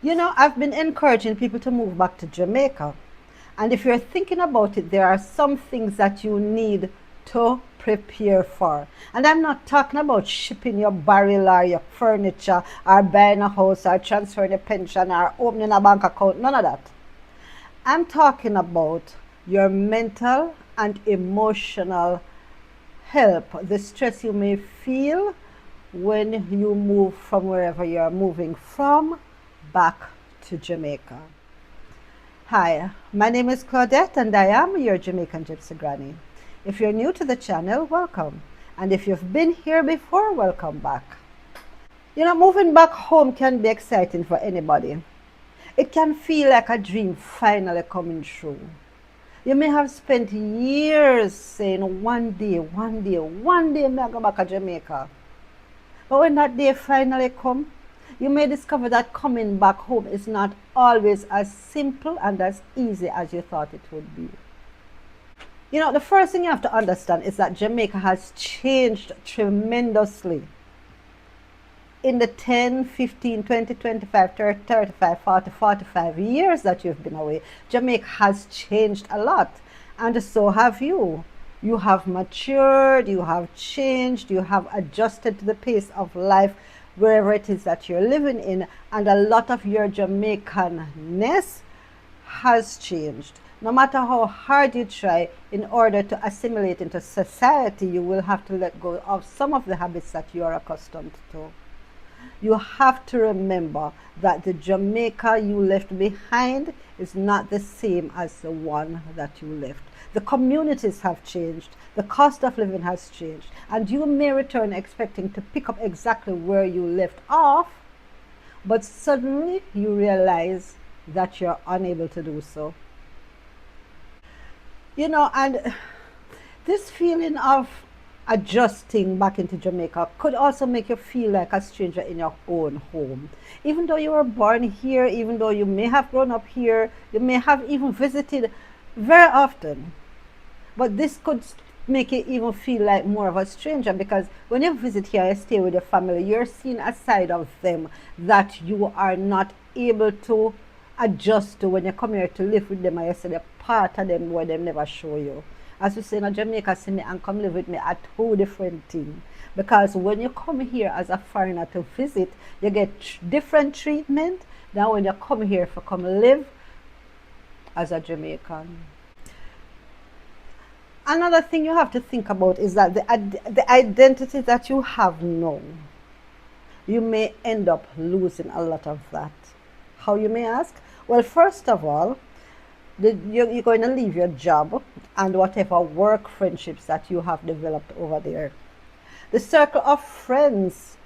I've been encouraging people to move back to Jamaica. And if you're thinking about it, there are some things that you need to prepare for. And I'm not talking about shipping your barrel or your furniture or buying a house or transferring a pension or opening a bank account, none of that. I'm talking about your mental and emotional help, the stress you may feel when you move from wherever you're moving from back to Jamaica. Hi, my name is Claudette and I am your Jamaican Gypsy Granny. If you're new to the channel, welcome. And if you've been here before, welcome back. Moving back home can be exciting for anybody. It can feel like a dream finally coming true. You may have spent years saying, one day, may I go back to Jamaica. But when that day finally comes, you may discover that coming back home is not always as simple and as easy as you thought it would be. The first thing you have to understand is that Jamaica has changed tremendously. In the 10, 15, 20, 25, 30, 35, 40, 45 years that you've been away, Jamaica has changed a lot. And so have you. You have matured, you have changed, you have adjusted to the pace of life wherever it is that you're living in. And a lot of your Jamaican-ness has changed. No matter how hard you try, in order to assimilate into society, you will have to let go of some of the habits that you are accustomed to. You have to remember that the Jamaica you left behind is not the same as the one that you left. The communities have changed, the cost of living has changed, and you may return expecting to pick up exactly where you left off, but suddenly you realize that you're unable to do so. And this feeling of adjusting back into Jamaica could also make you feel like a stranger in your own home. Even though you were born here, even though you may have grown up here, you may have even visited very often. But this could make you even feel like more of a stranger, because when you visit here and stay with your family, you're seeing a side of them that you are not able to adjust to when you come here to live with them, and you see the part of them where they never show you. As we say in Jamaica, see me and come live with me are two different things. Because when you come here as a foreigner to visit, you get different treatment than when you come here for come live as a Jamaican. Another thing you have to think about is that the identity that you have now, you may end up losing a lot of that. How, you may ask? Well, first of all, you're going to leave your job and whatever work friendships that you have developed over there. The circle of friends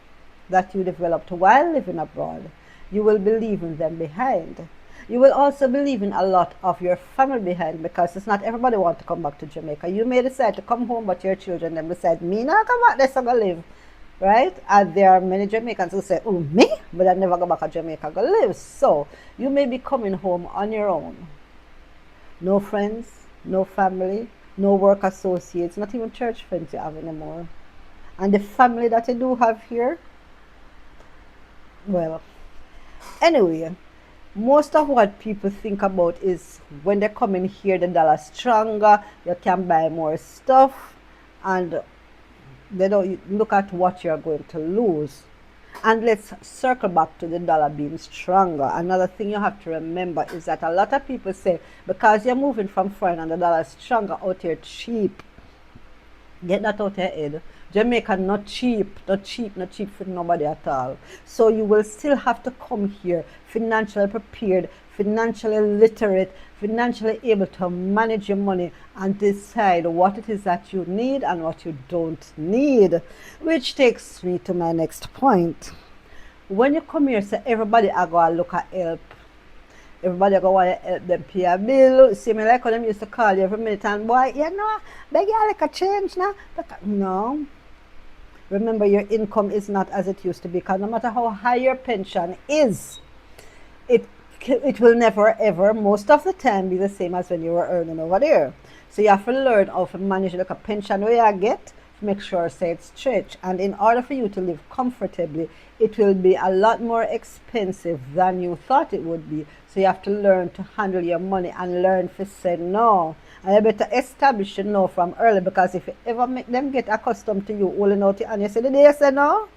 that you developed while living abroad, you will be leaving them behind. You will also be leaving a lot of your family behind, because it's not everybody want to come back to Jamaica. You may decide to come home, but your children then decide, me not come back there, so go live. Right? And there are many Jamaicans who say, oh, me? But I never go back to Jamaica, go live. So you may be coming home on your own. No friends, no family, no work associates, not even church friends you have anymore. And the family that you do have here, well, anyway, most of what people think about is when they come in here, the dollar stronger, you can buy more stuff, and they don't look at what you're going to lose. And let's circle back to the dollar being stronger. Another thing you have to remember is that a lot of people say, because you're moving from foreign and the dollar is stronger, out here cheap. Get that out of your head. Jamaica not cheap for nobody at all. So you will still have to come here financially prepared, financially literate, financially able to manage your money and decide what it is that you need and what you don't need. Which takes me to my next point. When you come here, say everybody are going to look at help. Everybody are going to help them pay a bill. See me like how them used to call you every minute and boy, beg you like a change now. No. Remember, your income is not as it used to be, because no matter how high your pension is, it will never ever, most of the time, be the same as when you were earning over there. So you have to learn how to manage like a pension where you get make sure say it's stretched. And in order for you to live comfortably, it will be a lot more expensive than you thought it would be. So you have to learn to handle your money and learn to say no. And you better establish your no from early, because if you ever make them get accustomed to you holding out and you say, did they say no?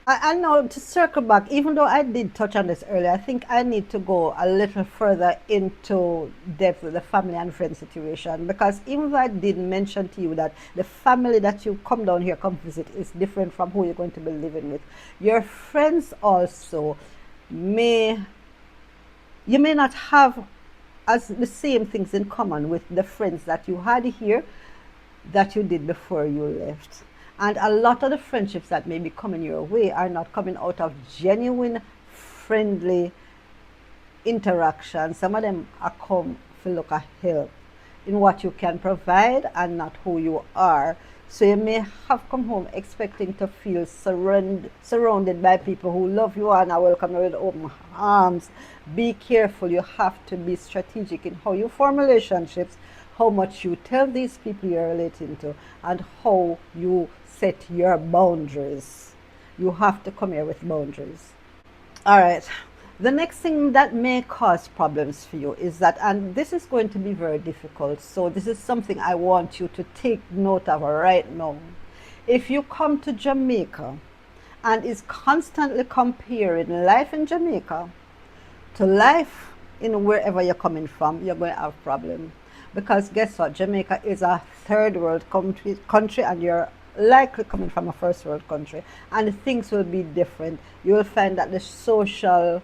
And now to circle back, even though I did touch on this earlier, I think I need to go a little further into depth with the family and friend situation, because even though I did mention to you that the family that you come down here, come visit, is different from who you're going to be living with, your friends also you may not have as the same things in common with the friends that you had here that you did before you left. And a lot of the friendships that may be coming your way are not coming out of genuine, friendly interaction. Some of them are come to look at help in what you can provide and not who you are. So you may have come home expecting to feel surrounded by people who love you and are welcome you with open arms. Be careful. You have to be strategic in how you form relationships, how much you tell these people you're relating to, and how you set your boundaries. You have to come here with boundaries. All right. The next thing that may cause problems for you is that, and this is going to be very difficult, so this is something I want you to take note of right now. If you come to Jamaica and is constantly comparing life in Jamaica to life in wherever you're coming from, you're going to have problems. Because guess what? Jamaica is a third world country and you're likely coming from a first world country, and things will be different. You will find that the social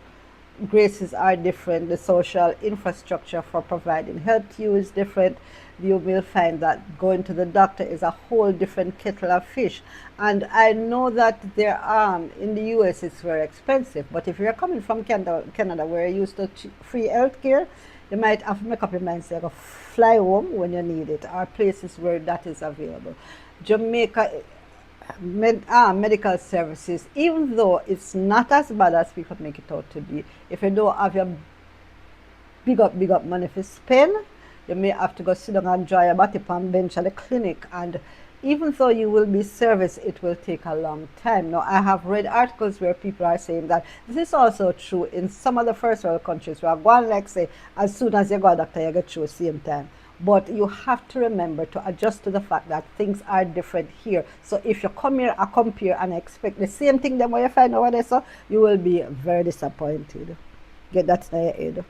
graces are different, the social infrastructure for providing help to you is different. You will find that going to the doctor is a whole different kettle of fish. And I know that there are in the US it's very expensive, but if you're coming from Canada where you're used to free health care, you might have to make up your mind, say, go fly home when you need it, or places where that is available. Jamaica medical services, even though it's not as bad as people make it out to be, if you don't have your big up money for spend, you may have to go sit down and dry your body on bench at the clinic, and even though you will be serviced, it will take a long time. Now, I have read articles where people are saying that this is also true in some of the first world countries where one, like say, as soon as you go to the doctor, you get through the same time. But you have to remember to adjust to the fact that things are different here. So if you come here, I compare and expect the same thing then when you find over there, so you will be very disappointed. Get that in your head.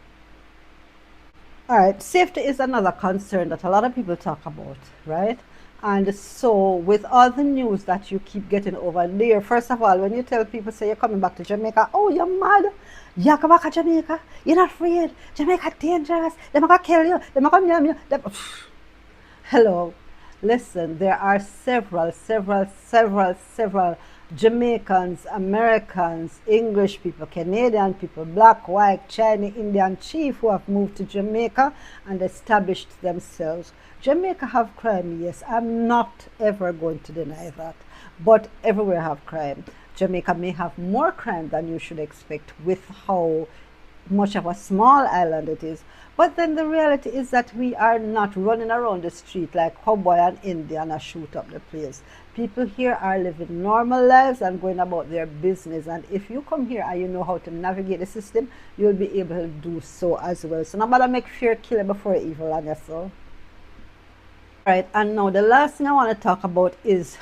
All right, safety is another concern that a lot of people talk about, right? And so with all the news that you keep getting over there, first of all, when you tell people, say you're coming back to Jamaica, oh, you're mad. You come back to Jamaica. You're not afraid. Jamaica dangerous. They're going to kill you. They're going to kill you. Hello. Listen, there are several Jamaicans, Americans, English people, Canadian people, black, white, Chinese, Indian chief who have moved to Jamaica and established themselves. Jamaica have crime, yes. I'm not ever going to deny that. But everywhere have crime. Jamaica may have more crime than you should expect with how much of a small island it is. But then the reality is that we are not running around the street like cowboy and Indian and shoot up the place. People here are living normal lives and going about their business. And if you come here and you know how to navigate the system, you'll be able to do so as well. So nobody make fear kill before evil on yourself. Right, and now the last thing I want to talk about is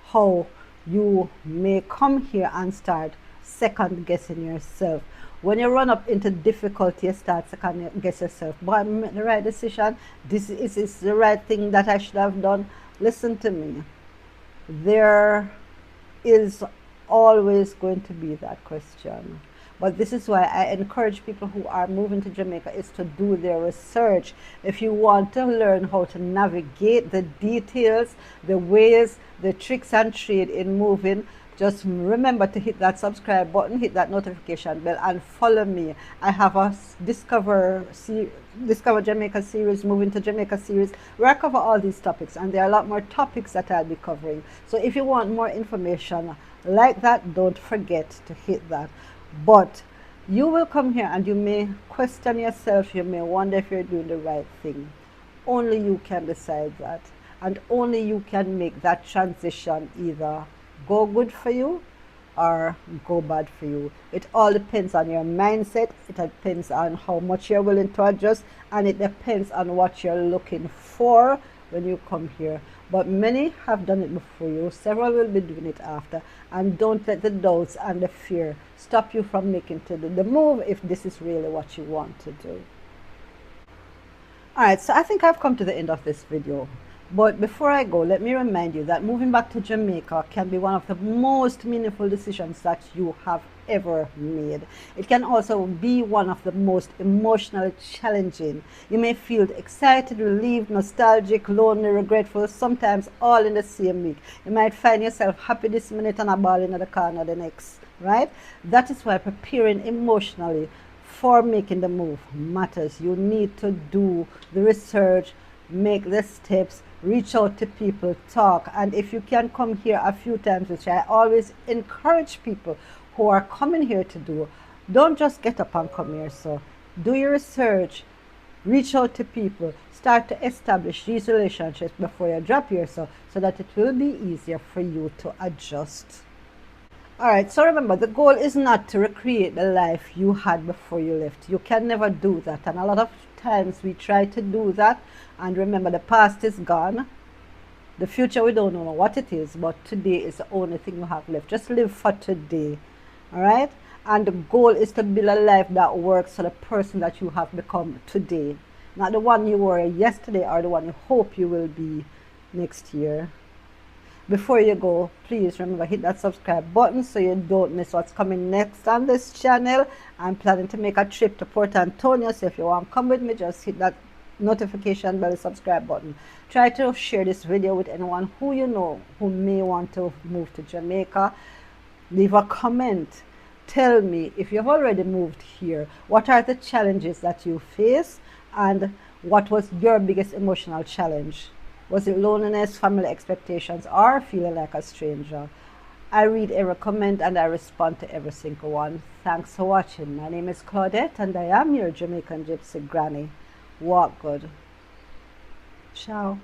how you may come here and start second guessing yourself. When you run up into difficulty, you start second guess yourself. But I made the right decision. This is the right thing that I should have done. Listen to me. There is always going to be that question. But this is why I encourage people who are moving to Jamaica is to do their research. If you want to learn how to navigate the details, the ways, the tricks and trade in moving, just remember to hit that subscribe button, hit that notification bell, and follow me. I have a Discover Jamaica series, Moving to Jamaica series, where I cover all these topics, and there are a lot more topics that I'll be covering. So if you want more information like that, don't forget to hit that. But you will come here and you may question yourself, you may wonder if you're doing the right thing. Only you can decide that. and only you can make that transition either go good for you or go bad for you. It all depends on your mindset, it depends on how much you're willing to adjust, and it depends on what you're looking for when you come here. But many have done it before you, several will be doing it after, and don't let the doubts and the fear stop you from making the move if this is really what you want to do. Alright, so I think I've come to the end of this video. But before I go, let me remind you that moving back to Jamaica can be one of the most meaningful decisions that you have ever made. It can also be one of the most emotionally challenging. You may feel excited, relieved, nostalgic, lonely, regretful, sometimes all in the same week. You might find yourself happy this minute and a ball in the corner the next, right? That is why preparing emotionally for making the move matters. You need to do the research, make the steps, reach out to people, talk. And if you can come here a few times, which I always encourage people who are coming here to do, don't just get up and come here. So do your research, reach out to people, start to establish these relationships before you drop here, so that it will be easier for you to adjust. Alright, so remember, the goal is not to recreate the life you had before you left. You can never do that, and a lot of times we try to do that, and remember, the past is gone. The future, we don't know what it is, but today is the only thing you have left. Just live for today, alright? And the goal is to build a life that works for the person that you have become today, not the one you were yesterday or the one you hope you will be next year. Before you go, please remember, hit that subscribe button so you don't miss what's coming next on this channel. I'm planning to make a trip to Port Antonio, so if you want to come with me, just hit that notification bell, subscribe button. Try to share this video with anyone who you know who may want to move to Jamaica. Leave a comment. Tell me, if you've already moved here, what are the challenges that you face, and what was your biggest emotional challenge? Was it loneliness, family expectations, or feeling like a stranger? I read every comment and I respond to every single one. Thanks for watching. My name is Claudette and I am your Jamaican Gypsy Granny. Walk good. Ciao.